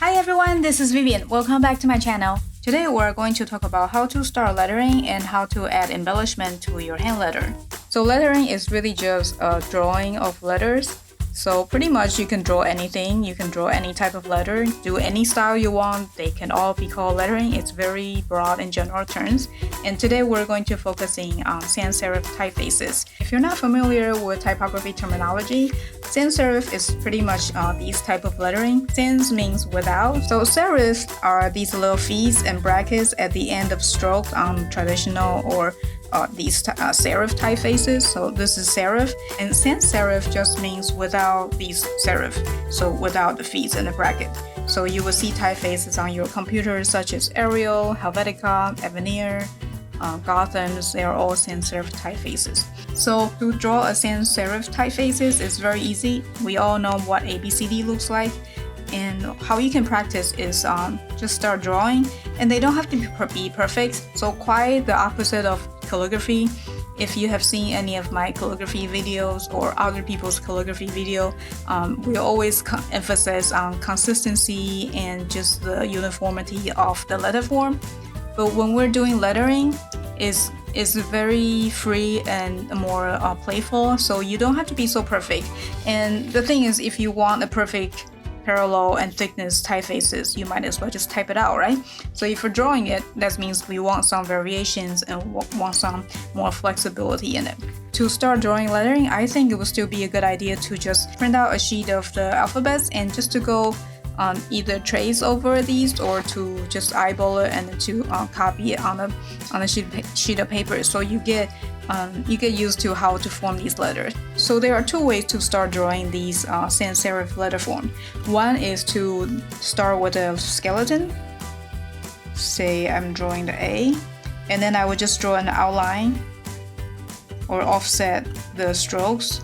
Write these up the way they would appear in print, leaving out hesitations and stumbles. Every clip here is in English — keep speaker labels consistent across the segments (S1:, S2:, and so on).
S1: Hi everyone, this is Vivian. Welcome back to my channel. Today we're going to talk about how to start lettering and how to add embellishment to your hand letter. So lettering is really just a drawing of letters. So pretty much you can draw anything, you can draw any type of letter, do any style you want, they can all be called lettering. It's very broad in general terms. And today we're going to focusing on sans-serif typefaces. If you're not familiar with typography terminology, sans-serif is pretty much these type of lettering. Sans means without. So serifs are these little feet and brackets at the end of stroke on traditional or these serif typefaces. So this is serif, and sans-serif just means without these serif, so without the feet and the bracket. So you will see typefaces on your computer such as Arial, Helvetica, Avenir, Gotham's. They are all sans-serif typefaces. So to draw a sans-serif typefaces is very easy. We all know what ABCD looks like. And how you can practice is just start drawing, and they don't have to be perfect. So quite the opposite of calligraphy. If you have seen any of my calligraphy videos or other people's calligraphy video, we always emphasize on consistency and just the uniformity of the letter form. But when we're doing lettering, is very free and more playful. So you don't have to be so perfect. And the thing is, if you want a perfect parallel and thickness typefaces, you might as well just type it out, right? So if you're drawing it, that means we want some variations and want some more flexibility in it. To start drawing lettering, I think it would still be a good idea to just print out a sheet of the alphabets and just to go either trace over these or to just eyeball it and to copy it on a sheet of paper, so you get used to how to form these letters. So there are two ways to start drawing these sans-serif letter form. One is to start with a skeleton. Say I'm drawing the A, and then I would just draw an outline or offset the strokes.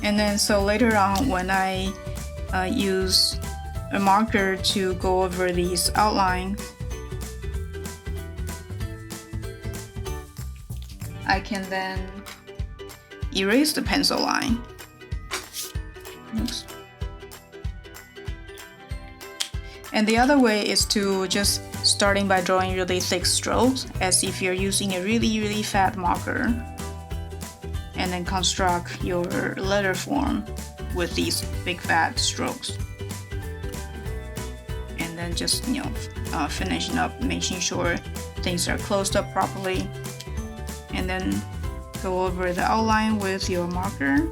S1: And then so later on, when I use a marker to go over these outlines, I can then erase the pencil line. Oops. And the other way is to just starting by drawing really thick strokes, as if you're using a really fat marker, and then construct your letter form with these big fat strokes. And then just finishing up, making sure things are closed up properly. And then go over the outline with your marker.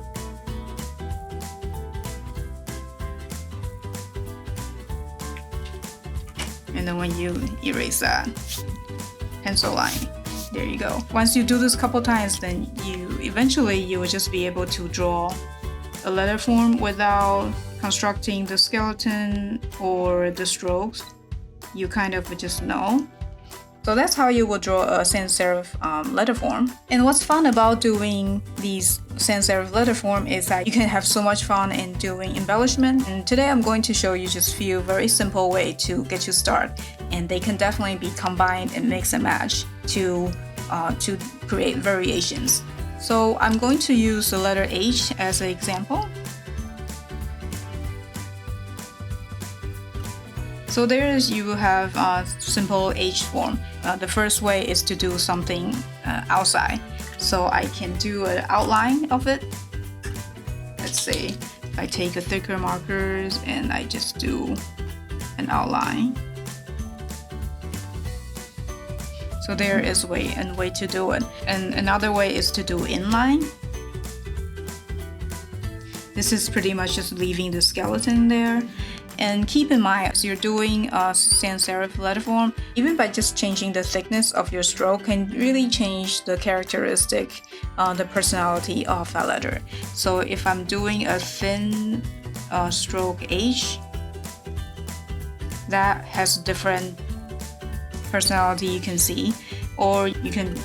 S1: And then when you erase that pencil line, there you go. Once you do this a couple times, then eventually you will just be able to draw a letter form without constructing the skeleton or the strokes. You kind of just know. So that's how you will draw a sans-serif letter form. And what's fun about doing these sans-serif letter form is that you can have so much fun in doing embellishment. And today I'm going to show you just a few very simple ways to get you started. And they can definitely be combined and mix and match to create variations. So I'm going to use the letter H as an example. So you have a simple H form. The first way is to do something outside. So I can do an outline of it. Let's say if I take a thicker markers and I just do an outline. So there is a way to do it. And another way is to do inline. This is pretty much just leaving the skeleton there. And keep in mind, as you're doing a sans-serif letter form, even by just changing the thickness of your stroke can really change the characteristic, the personality of that letter. So if I'm doing a thin stroke H, that has a different personality you can see, or you can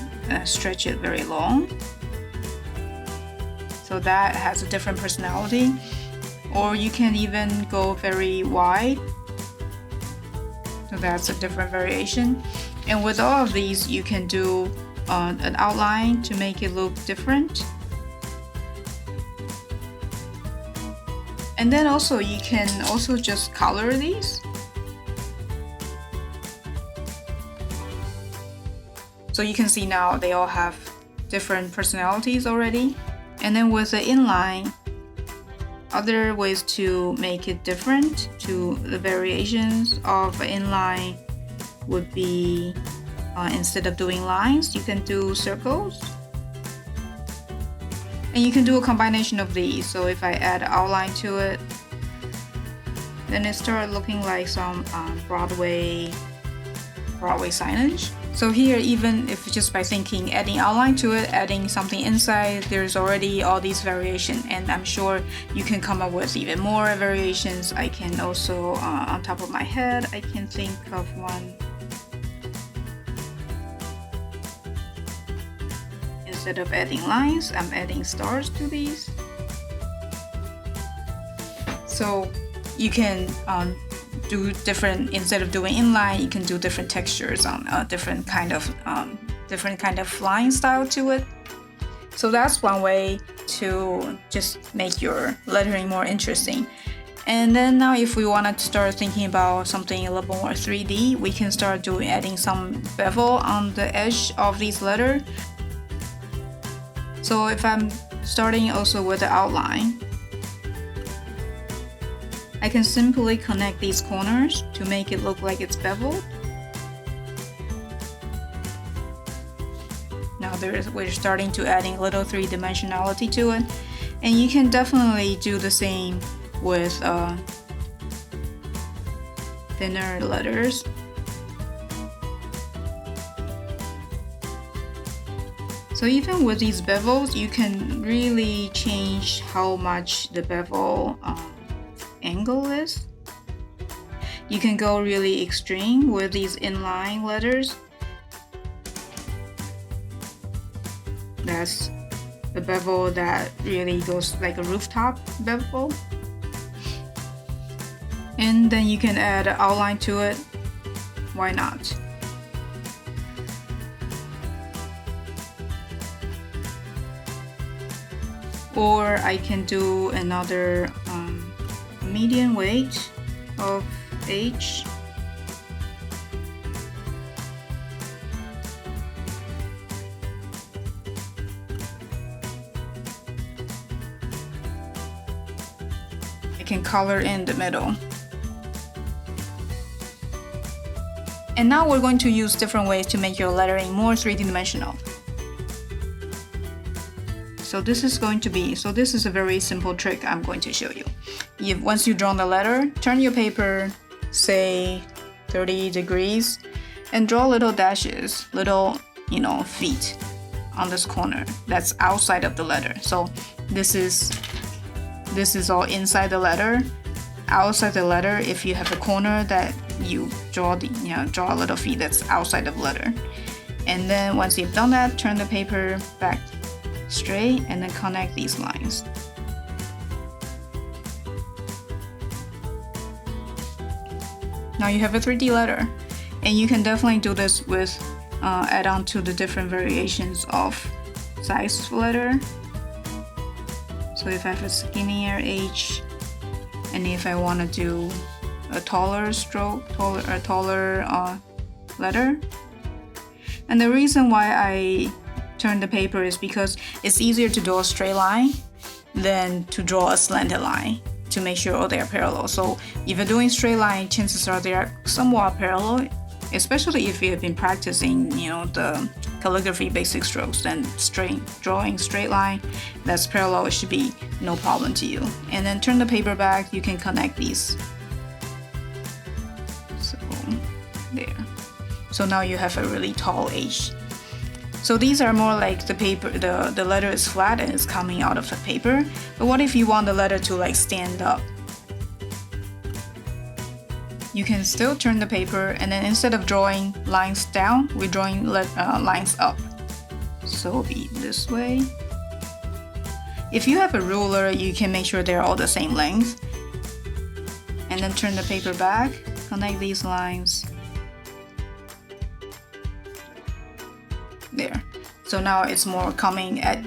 S1: stretch it very long. So that has a different personality. Or you can even go very wide. So that's a different variation. And with all of these, you can do an outline to make it look different. And then also you can also just color these. So you can see now they all have different personalities already. And then with the inline, other ways to make it different to the variations of inline would be instead of doing lines, you can do circles. And you can do a combination of these. So if I add outline to it, then it starts looking like some Broadway signage. So here, even if just by thinking, adding outline to it, adding something inside, there's already all these variations, and I'm sure you can come up with even more variations. I can also, on top of my head, I can think of one. Instead of adding lines, I'm adding stars to these. So you can do different, instead of doing inline, you can do different textures on different kind of flying style to it. So that's one way to just make your lettering more interesting. And then now if we want to start thinking about something a little more 3D, we can start adding some bevel on the edge of these letters. So if I'm starting also with the outline, I can simply connect these corners to make it look like it's beveled. Now we're starting to adding a little three-dimensionality to it, and you can definitely do the same with thinner letters. So even with these bevels, you can really change how much the bevel angle is. You can go really extreme with these inline letters. That's the bevel that really goes like a rooftop bevel. And then you can add an outline to it. Why not? Or I can do another medium weight of H. I can color in the middle. And now we're going to use different ways to make your lettering more three-dimensional. So this is a very simple trick I'm going to show you. Once you've drawn the letter, turn your paper, say 30 degrees, and draw little dashes, little, feet on this corner that's outside of the letter. So this is all inside the letter. Outside the letter, if you have a corner that you draw a little feet that's outside of the letter. And then once you've done that, turn the paper back straight and then connect these lines. Now you have a 3D letter, and you can definitely do this with add on to the different variations of size of letter. So if I have a skinnier H, and if I want to do a taller letter. And the reason why I turn the paper is because it's easier to draw a straight line than to draw a slanted line to make sure they are parallel. So if you're doing straight line, chances are they are somewhat parallel, especially if you have been practicing, the calligraphy basic strokes, then drawing straight line that's parallel, it should be no problem to you. And then turn the paper back, you can connect these. So there. So now you have a really tall H. So these are more like the paper, the letter is flat and it's coming out of the paper. But what if you want the letter to stand up? You can still turn the paper, and then instead of drawing lines down, we're drawing lines up. So it'll be this way. If you have a ruler, you can make sure they're all the same length. And then turn the paper back, connect these lines. There. So now it's more coming at,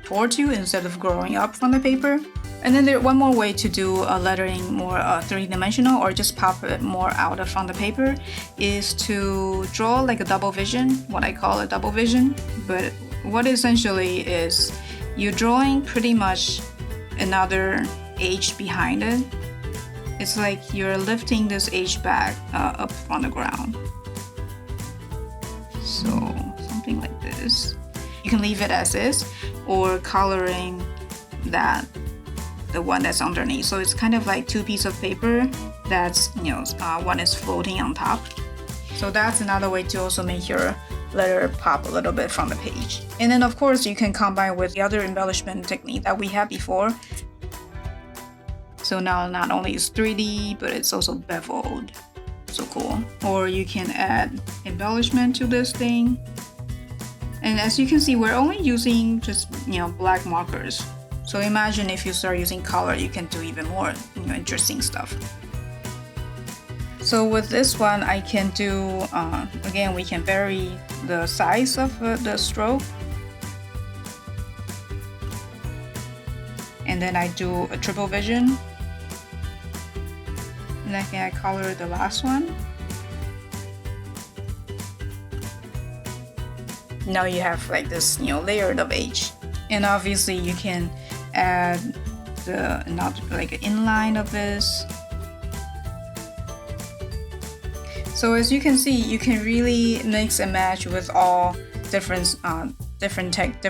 S1: towards you instead of growing up from the paper. And then there's one more way to do lettering more three-dimensional, or just pop it more out from the paper, is to draw like a double vision, what I call a double vision. But what essentially is you're drawing pretty much another H behind it. It's like you're lifting this H back up from the ground. So something like this. You can leave it as is, or coloring that the one that's underneath. So it's kind of like two pieces of paper that's, one is floating on top. So that's another way to also make your letter pop a little bit from the page. And then of course you can combine with the other embellishment technique that we had before. So now not only is 3D, but it's also beveled. So cool. Or you can add embellishment to this thing. And as you can see, we're only using just, black markers. So imagine if you start using color, you can do even more, interesting stuff. So with this one, I can do, again, we can vary the size of the stroke. And then I do a triple vision. And then I color the last one. Now you have like this, layered of H. And obviously you can add like an inline of this. So as you can see, you can really mix and match with all different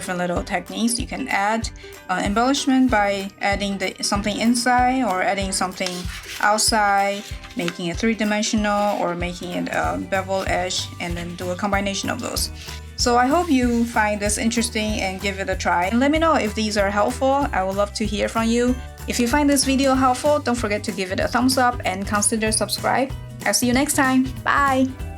S1: little techniques. You can add embellishment by adding something inside or adding something outside, making it three-dimensional, or making it a bevel edge, and then do a combination of those. So I hope you find this interesting and give it a try. And let me know if these are helpful. I would love to hear from you. If you find this video helpful, don't forget to give it a thumbs up and consider subscribe. I'll see you next time. Bye!